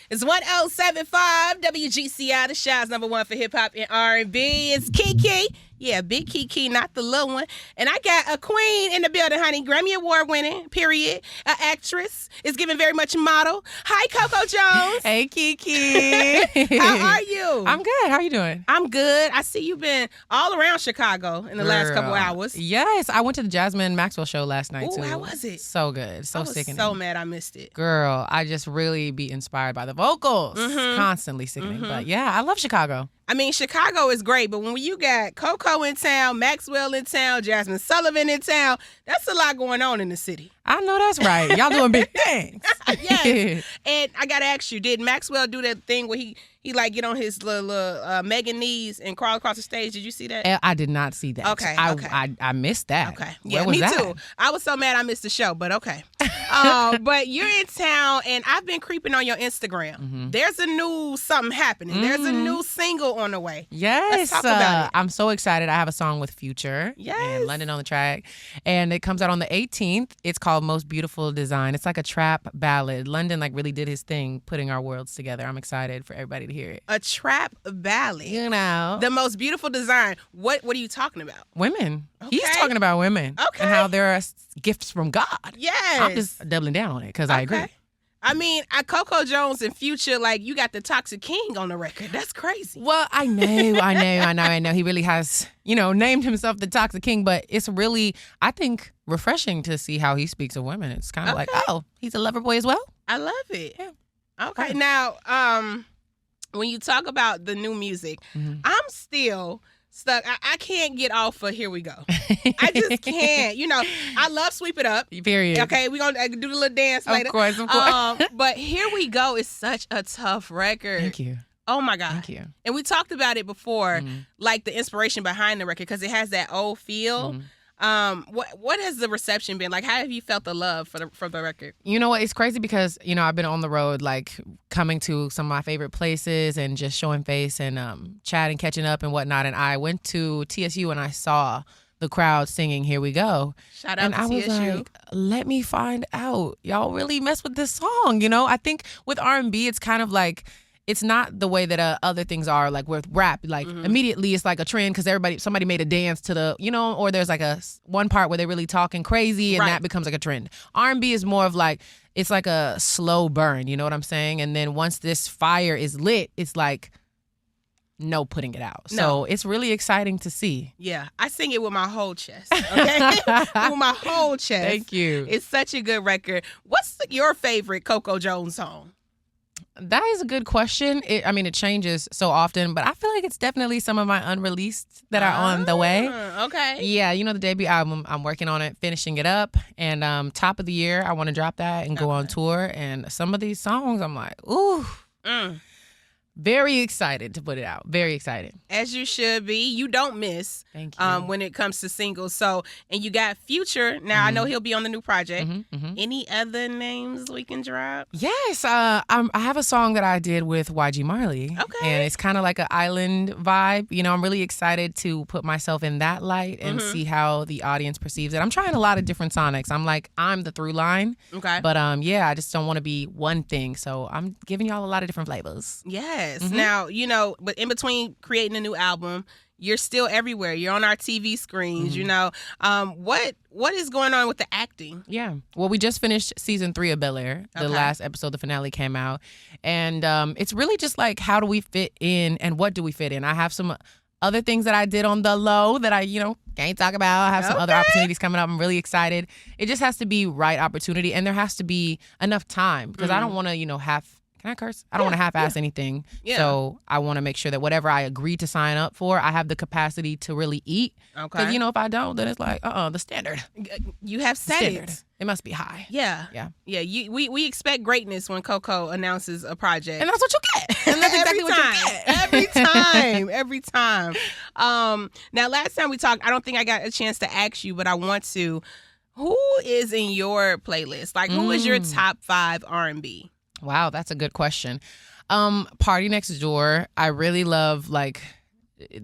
It's 1075 WGCI, the Shaw's #1 for hip hop and R&B. It's KeKe. Yeah, big KeKe, not the little one. And I got a queen in the building, honey. Grammy Award winning, period. An actress. Is giving very much model. Hi, Coco Jones. Hey, Kiki. How are you? I'm good. How are you doing? I'm good. I see you've been all around Chicago in the last couple hours. Yes, I went to the Jasmine Maxwell show last night, too. How was it? So good. So sickening. I was so mad I missed it. Girl, I just really be inspired by the vocals. Constantly sickening. But yeah, I love Chicago. I mean, Chicago is great, but when you got Coco in town, Maxwell in town, Jasmine Sullivan in town, that's a lot going on in the city. I know that's right. Y'all doing big things. Yes. And I got to ask you, did Maxwell do that thing where he like get on his little Megan knees and crawl across the stage? Did you see that? I did not see that. Okay. I missed that. Okay. Yeah, me too. I was so mad I missed the show, but okay. But you're in town, and I've been creeping on your Instagram. There's a new something happening. There's a new single on the way. Yes. Let's talk about it. I'm so excited. I have a song with Future. Yes. And London on the track. And it comes out on the 18th. It's called Most Beautiful Design. It's like a trap ballad. London really did his thing putting our worlds together. I'm excited for everybody to hear it. A trap ballad. You know. The Most Beautiful Design. What are you talking about? Women. Okay. He's talking about women. Okay. And how there are gifts from God. Yes. I'm just doubling down on it because I agree. I mean, Coco Jones and Future, you got the Toxic King on the record. That's crazy. Well, I know. He really has, named himself the Toxic King, but it's really, I think, refreshing to see how he speaks of women. It's kind of like, oh, he's a lover boy as well. I love it. Yeah. Okay. Now, when you talk about the new music, I'm still stuck. I can't get off of Here We Go. I just can't. I love Sweep It Up. Period. Okay, we're going to do the little dance later. Of course. But Here We Go is such a tough record. Thank you. Oh, my God. Thank you. And we talked about it before, the inspiration behind the record, because it has that old feel. What has the reception been? How have you felt the love for the record? You know what? It's crazy because, I've been on the road, coming to some of my favorite places and just showing face and chatting, catching up and whatnot. And I went to TSU and I saw the crowd singing Here We Go. Shout out and to I TSU. was like, let me find out. Y'all really mess with this song, I think with R&B, it's kind of it's not the way that other things are, with rap. Immediately it's a trend because somebody made a dance to the, or there's one part where they're really talking crazy and that becomes a trend. R&B is more of it's a slow burn, you know what I'm saying? And then once this fire is lit, it's no putting it out. No. So it's really exciting to see. Yeah, I sing it with my whole chest, okay? With my whole chest. Thank you. It's such a good record. What's your favorite Coco Jones song? That is a good question. It changes so often, but I feel like it's definitely some of my unreleased that are on the way. Okay. Yeah, the debut album, I'm working on it, finishing it up, and top of the year, I want to drop that and go on tour. And some of these songs, I'm like, ooh. Very excited to put it out. Very excited. As you should be. You don't miss. Thank you. When it comes to singles. So, and you got Future. Now, I know he'll be on the new project. Any other names we can drop? Yes. I have a song that I did with YG Marley. Okay. And it's kind of like an island vibe. I'm really excited to put myself in that light and see how the audience perceives it. I'm trying a lot of different sonics. I'm the through line. Okay. But I just don't want to be one thing. So I'm giving y'all a lot of different flavors. Yes. Now, but in between creating a new album, you're still everywhere. You're on our TV screens, What is going on with the acting? Yeah. Well, we just finished season 3 of Bel-Air. The last episode, the finale came out. And it's really just how do we fit in and what do we fit in? I have some other things that I did on the low that I, can't talk about. I have some other opportunities coming up. I'm really excited. It just has to be right opportunity and there has to be enough time because I don't want to, can I curse? I don't want to half-ass anything. Yeah. So I want to make sure that whatever I agree to sign up for, I have the capacity to really eat. Okay. Because, if I don't, then it's the standard. You have set Standard. it. It must be high. Yeah. Yeah. Yeah. We expect greatness when Coco announces a project. And that's what you get. And that's exactly what you get. Every time. Now, last time we talked, I don't think I got a chance to ask you, but I want to. Who is in your playlist? Who is your top 5 R&B? Wow, that's a good question. Party Next Door. I really love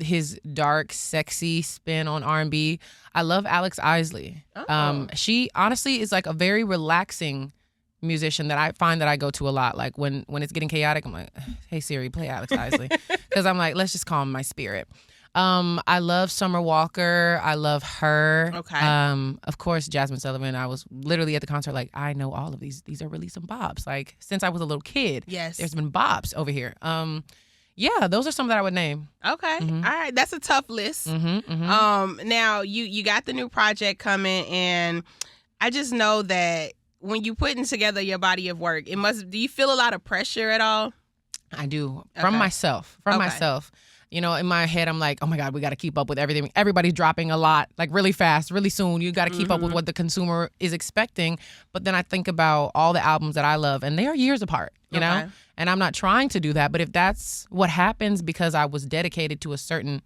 his dark, sexy spin on R&B. I love Alex Isley. She honestly is a very relaxing musician that I find that I go to a lot. Like when it's getting chaotic, I'm like, hey Siri, play Alex Isley, because I'm like, let's just calm my spirit. I love Summer Walker. I love her. Okay. Of course, Jasmine Sullivan. I was literally at the concert like, I know all of these. These are really some bops. Like since I was a little kid, Yes. there's been bops over here. Yeah, those are some that I would name. Okay. All right. That's a tough list. Now you got the new project coming, and I just know that when you putting together your body of work, do you feel a lot of pressure at all? I do. From myself. You know, in my head, I'm like, oh my God, we got to keep up with everything. Everybody's dropping a lot, like really fast, really soon. You got to keep up with what the consumer is expecting. But then I think about all the albums that I love, and they are years apart, you know? And I'm not trying to do that. But if that's what happens because I was dedicated to a certain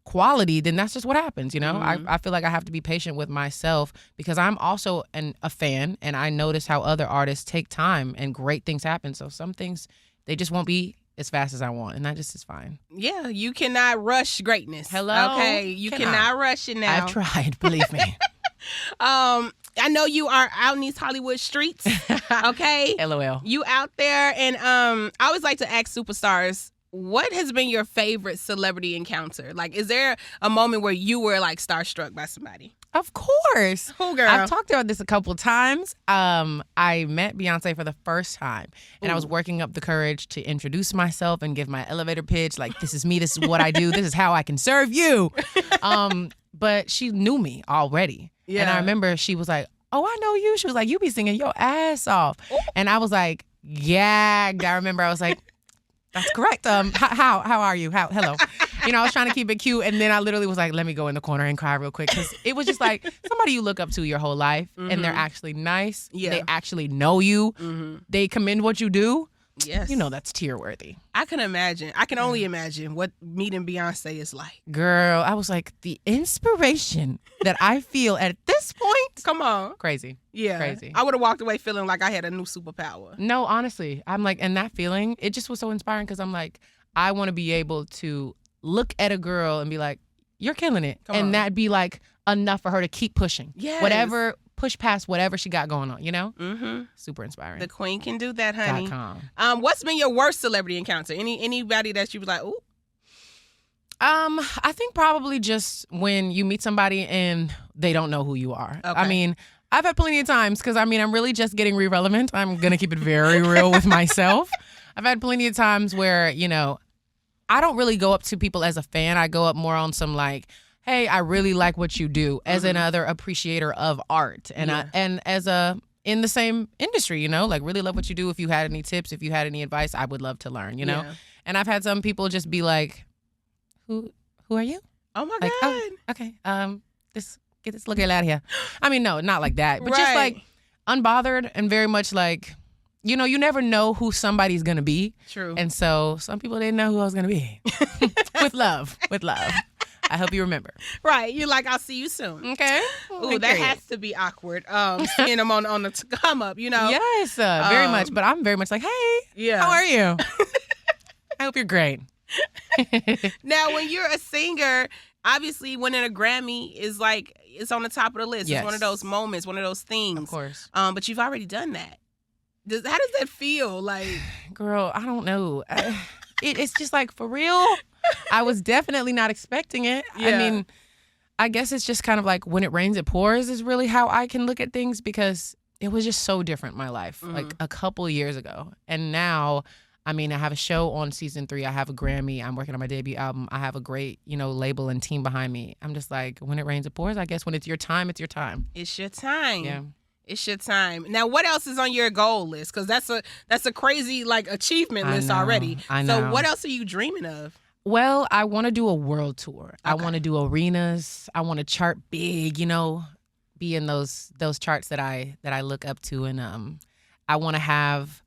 quality, then that's just what happens, you know? I feel like I have to be patient with myself because I'm also a fan, and I notice how other artists take time and great things happen. So some things, they just won't be as fast as I want, and that just is fine. Yeah, you cannot rush greatness. Hello? Okay, you cannot rush it now. I've tried, believe me. I know you are out in these Hollywood streets, okay? LOL. You out there, and I always like to ask superstars, what has been your favorite celebrity encounter? Like, is there a moment where you were, like, starstruck by somebody? Of course. Who, girl? I've talked about this a couple of times. I met Beyonce for the first time, and I was working up the courage to introduce myself and give my elevator pitch. Like, this is me. This is what I do. This is how I can serve you. But she knew me already. Yeah. And I remember she was like, oh, I know you. She was like, you be singing your ass off. Ooh. And I was like, yeah. I remember I was like, that's correct. How are you? Hello. You know, I was trying to keep it cute, and then I literally was like, let me go in the corner and cry real quick, because it was just like somebody you look up to your whole life, and they're actually nice. Yeah. They actually know you. They commend what you do. Yes. You know, that's tear-worthy. I can imagine. I can only imagine what meeting Beyonce is like. Girl, I was like, the inspiration that I feel at this point. Come on. Crazy. Yeah. Crazy. I would have walked away feeling like I had a new superpower. No, honestly. I'm like, and that feeling, it just was so inspiring, because I'm like, I want to be able to look at a girl and be like, you're killing it. And that be like enough for her to keep pushing. Yes. Push past whatever she got going on, you know? Super inspiring. The queen can do that, honey. .com. What's been your worst celebrity encounter? Anybody that you was like, ooh? I think probably just when you meet somebody and they don't know who you are. Okay. I mean, I've had plenty of times, because I'm really just getting relevant. I'm going to keep it very real with myself. I've had plenty of times where, you know, I don't really go up to people as a fan. I go up more on some like, hey, I really like what you do, as another appreciator of art, and and as in the same industry, you know, like really love what you do. If you had any tips, if you had any advice, I would love to learn, you know. Yeah. And I've had some people just be like, who are you? Oh my God. Oh, okay. Get this little girl out of here. I mean, no, not like that, but just like unbothered and very much like, you know, you never know who somebody's gonna be. True. And so some people didn't know who I was gonna be. With love. I hope you remember. Right. You're like, I'll see you soon. Okay. Ooh, that has to be awkward. Seeing them on the come up, you know? Yes, very much. But I'm very much like, hey, how are you? I hope you're great. Now, when you're a singer, obviously winning a Grammy is like, it's on the top of the list. Yes. It's one of those moments, one of those things. Of course. But you've already done that. How does that feel? Like, girl, I don't know. It's just like, for real. I was definitely not expecting it. Yeah. I mean, I guess it's just kind of like when it rains, it pours is really how I can look at things, because it was just so different, my life, like a couple years ago. And now, I mean, I have a show on season 3. I have a Grammy. I'm working on my debut album. I have a great, you know, label and team behind me. I'm just like, when it rains, it pours. I guess when it's your time, it's your time. It's your time. Yeah. It's your time. Now, what else is on your goal list? Because that's a crazy like achievement list already. I know. So what else are you dreaming of? Well, I want to do a world tour. Okay. I want to do arenas. I want to chart big, you know, be in those charts that I look up to, and I want to have,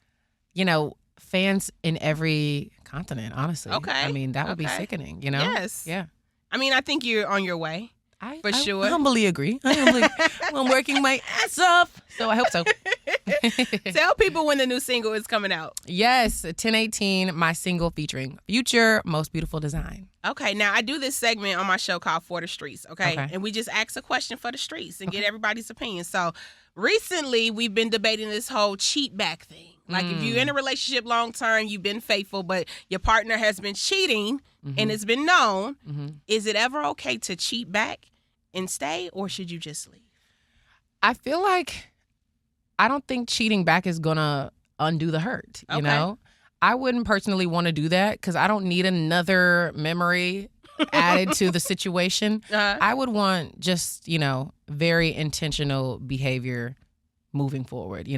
you know, fans in every continent. Honestly, okay. I mean, that would be sickening, you know. Yes. Yeah. I mean, I think you're on your way. I humbly agree. I'm working my ass off, so I hope so. Tell people when the new single is coming out. Yes, 10/18, my single featuring Future, Most Beautiful Design. Okay, now I do this segment on my show called For the Streets, okay? And we just ask a question for the streets and get everybody's opinion. So recently, we've been debating this whole cheat back thing. Like if you're in a relationship long term, you've been faithful, but your partner has been cheating and it's been known, is it ever okay to cheat back and stay, or should you just leave? I feel like I don't think cheating back is going to undo the hurt, you know? I wouldn't personally want to do that because I don't need another memory added to the situation. I would want just, very intentional behavior moving forward,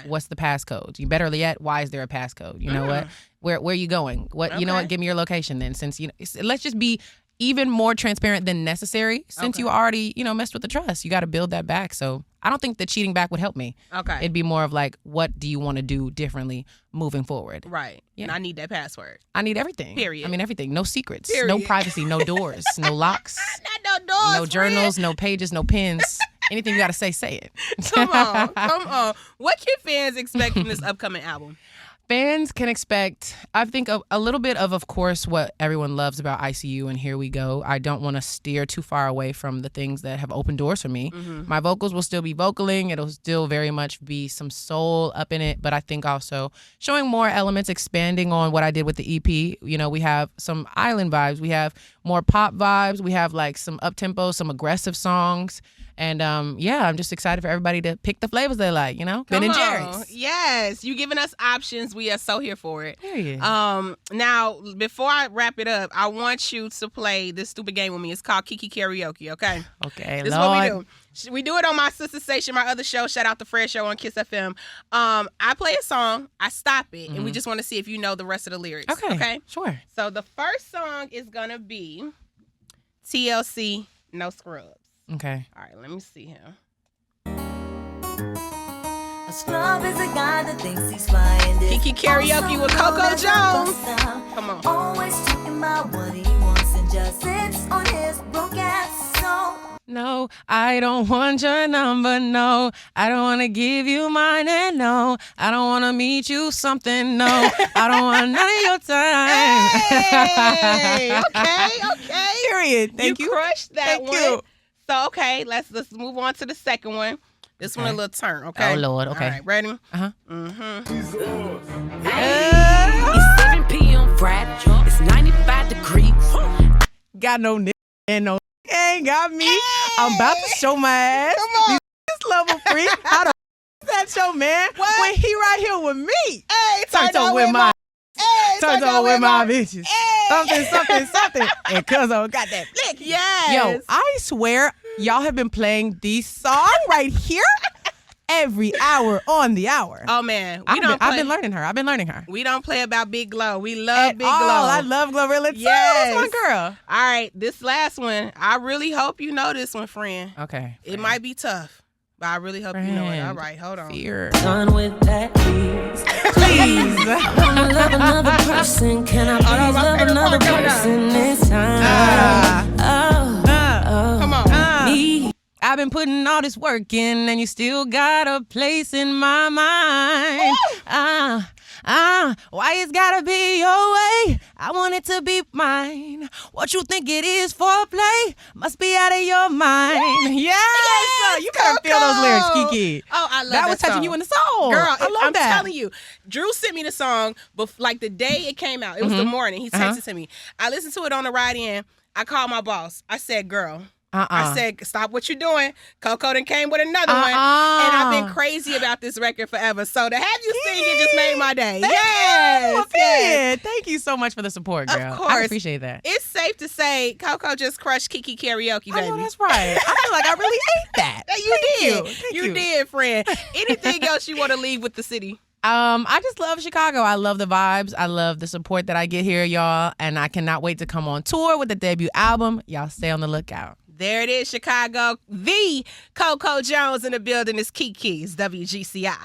What's the passcode? You better yet, why is there a passcode? You know what? Where are you going? What you know what? Give me your location then, since let's just be even more transparent than necessary since you already, messed with the trust. You got to build that back. So I don't think that cheating back would help me. Okay. It'd be more of like, what do you want to do differently moving forward? Right. Yeah. And I need that password. I need everything. Period. I mean, everything. No secrets. Period. No privacy. No doors. No locks. Not no doors. No journals. No pages. No pens. Anything you got to say it. Come on. What can fans expect from this upcoming album? Fans can expect, I think, a little bit of course, what everyone loves about ICU and Here We Go. I don't want to steer too far away from the things that have opened doors for me. My vocals will still be vocaling. It'll still very much be some soul up in it. But I think also showing more elements, expanding on what I did with the EP. We have some island vibes. We have more pop vibes. We have like some up-tempo, some aggressive songs. And I'm just excited for everybody to pick the flavors they like, Ben and Jerry's. Yes, you giving us options. We are so here for it. Period. Now, before I wrap it up, I want you to play this stupid game with me. It's called KeKe Karaoke, okay? Okay, This Lord. is what we do. We do it on my sister station, my other show. Shout out to Fred Show on Kiss FM. I play a song, I stop it, and we just want to see if you know the rest of the lyrics. Okay? Sure. So the first song is going to be TLC, No Scrubs. Okay. All right, let me see him. A scrub is a guy that thinks he's flying. KeKe Karaoke with Coco Jones. Come on. Always talking about what he wants and just sits on his broke ass soul. No, I don't want your number, no. I don't want to give you mine, and no. I don't want to meet you something, no. I don't want none of your time. Hey, okay. Period. Thank you. You crushed that Thank one. you. So, okay, let's move on to the second one. This one a little turn, okay? Oh, Lord, okay. All right, ready? Uh-huh. It's 7 p.m. Friday. It's 95 degrees. Got no nigga and no ain't got me. I'm about to show my ass. Come on. This level free. How the that show, man? What? When he right here with me. Hey, Turns on with my turns on with my bitches. Hey. Something. And Cuzzo got that flick. Yes. Yo, I swear y'all have been playing these songs right here every hour on the hour. Oh, man. I've been learning her. We don't play about Big Glow. We love Big Glow. I love GloRilla too. Yes. That's my girl. All right, this last one, I really hope you know this one, friend. Okay. It might be tough, but I really hope you know it. All right, hold on. Fear. Done with that, please. Please. I wanna love another person. Can I please love another person this time? Come on. Me. I've been putting all this work in, and you still got a place in my mind. Why it's gotta be your way? I want it to be mine. What you think it is foreplay must be out of your mind. Yes, you gotta feel those lyrics, KeKe. Oh, I love that was touching song. you in the soul. Girl, I love I'm that. telling you, Drew sent me the song, but like the day it came out, it was the morning. He texted it to me. I listened to it on the ride in. I called my boss. I said, girl. I said, stop what you're doing. Coco done came with another one. And I've been crazy about this record forever. So to have you sing it just made my day. Yes. Thank you so much for the support, girl. Of course. I appreciate that. It's safe to say Coco just crushed KeKe Karaoke, baby. I know that's right. I feel like I really ate that. You did, friend. Anything else you want to leave with the city? I just love Chicago. I love the vibes. I love the support that I get here, y'all. And I cannot wait to come on tour with the debut album. Y'all stay on the lookout. There it is, Chicago. The Coco Jones in the building is KeKe's WGCI.